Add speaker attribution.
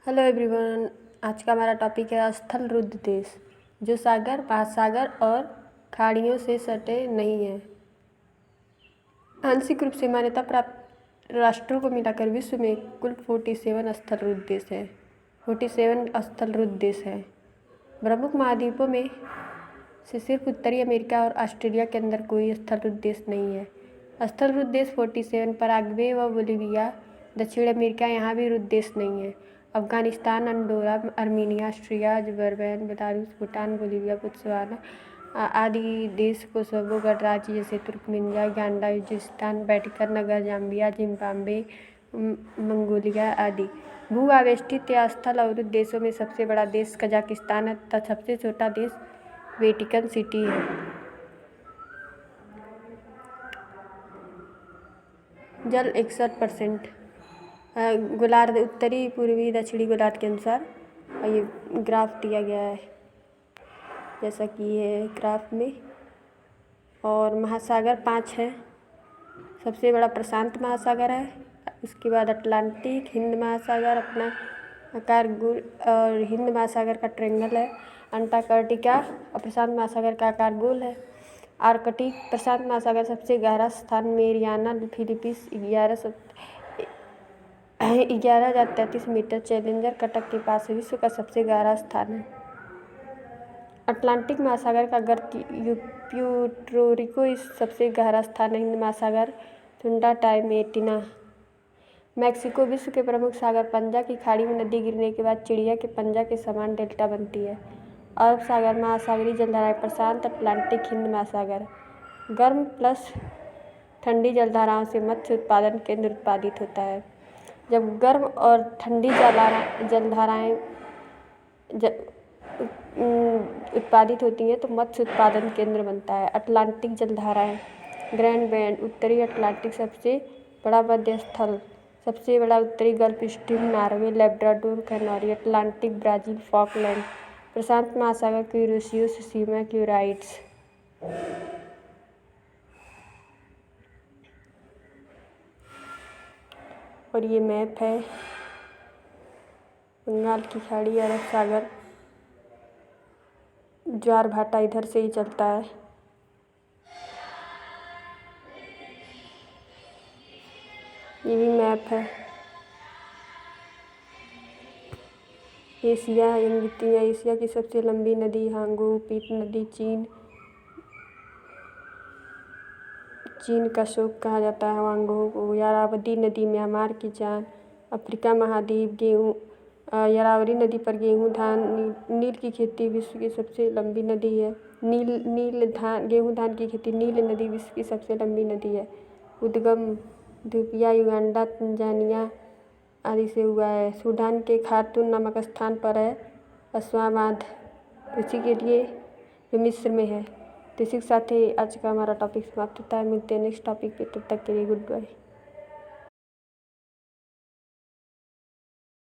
Speaker 1: Hello everyone. आज का हमारा टॉपिक है स्थल रुद्ध देश, जो सागर, महासागर और खाड़ियों से सटे नहीं है। आंशिक रूप से मान्यता प्राप्त राष्ट्रों को मिलाकर विश्व में कुल 47 स्थल रुद्ध देश है। 47 स्थल रुद्ध देश है। प्रमुख महाद्वीपों में से सिर्फ उत्तरी अमेरिका और ऑस्ट्रेलिया के अंदर कोई स्थल रुद्ध देश नहीं है। स्थल रुद्ध देश 47 पराग्वे व बोलिविया, दक्षिण अमेरिका यहाँ भी रुद्ध देश नहीं है। Afghanistan, Andorra, Armenia, Austria, Azerbaijan, Belarus, Bhutan, Bolivia, Botswana आदि देश, कोसोवो गणराज्य जैसे तुर्कमेनिया, युगांडा, उज्बेकिस्तान, वेटिकन नगर, जाम्बिया, जिम्बाब्वे, मंगोलिया आदि। भू आवेष्टित या स्थल अवरुद्ध देशों में सबसे बड़ा देश कजाकिस्तान है तथा सबसे छोटा देश वेटिकन सिटी है। जल 61%। गोलार्ध उत्तरी, पूर्वी, दक्षिणी गोलार्ध के अनुसार ये ग्राफ दिया गया है जैसा कि ये ग्राफ में। और महासागर 5 है। सबसे बड़ा प्रशांत महासागर है, उसके बाद अटलांटिक, हिंद महासागर अपना आकार गोल और हिंद महासागर का ट्रायंगल है। अंटार्कटिका और प्रशांत महासागर का आकार गोल है। आर्कटिक प्रशांत महासागर सबसे गहरा स्थान मेरियाना फिलीपींस 11,033 मीटर चैलेंजर कटक के पास विश्व का सबसे गहरा स्थान है। अटलांटिक महासागर का गर्त प्यूर्टो रिको सबसे गहरा स्थान है। हिंद महासागर सुंडा टाइमेटिना। मैक्सिको विश्व के प्रमुख सागर पंजा की खाड़ी में नदी गिरने के बाद चिड़िया के पंजा के समान डेल्टा बनती है। अरब सागर, महासागरीय जलधाराएं, प्रशांत, अटलांटिक, हिंद महासागर। गर्म प्लस ठंडी जलधाराओं से मत्स्य उत्पादन केंद्र उत्पादित होता है। जब गर्म और ठंडी जलधाराएं उत्पादित होती हैं तो मत्स्य उत्पादन केंद्र बनता है। अटलांटिक जलधाराएं, ग्रैंड बैंड, उत्तरी अटलांटिक सबसे बड़ा मध्य स्थल, सबसे बड़ा उत्तरी gulf stream, Norway, Labrador, Canary, Atlantic, Brazil, Falkland. प्रशांत महासागर क्यूरोसियो, सुशीमा, क्यूराइट्स। और ये मैप है। बंगाल की खाड़ी, अरब सागर, ज्वार भाटा इधर से ही चलता है। ये भी मैप है। एशिया, एशिया की सबसे लंबी नदी हांगू पीत नदी, चीन का शोक कहा जाता है वांगो को। यारावती नदी, म्यांमार की जान। अफ्रीका महाद्वीप, यारावरी नदी पर गेहूँ, धान, नील की खेती विश्व की सबसे लंबी नदी है। गेहूँ धान की खेती नील नदी विश्व की सबसे लंबी नदी है। उद्गम इथियोपिया, युगांडा, तंजानिया आदि से हुआ है। सूडान के खार्तूम नामक स्थान पर है अस्वाबाद, कृषि के लिए, जो मिस्र में है। तो इसी के साथ ही आज का हमारा टॉपिक समाप्त होता है। मिलते हैं नेक्स्ट टॉपिक पे, तब तक के लिए गुड बाय।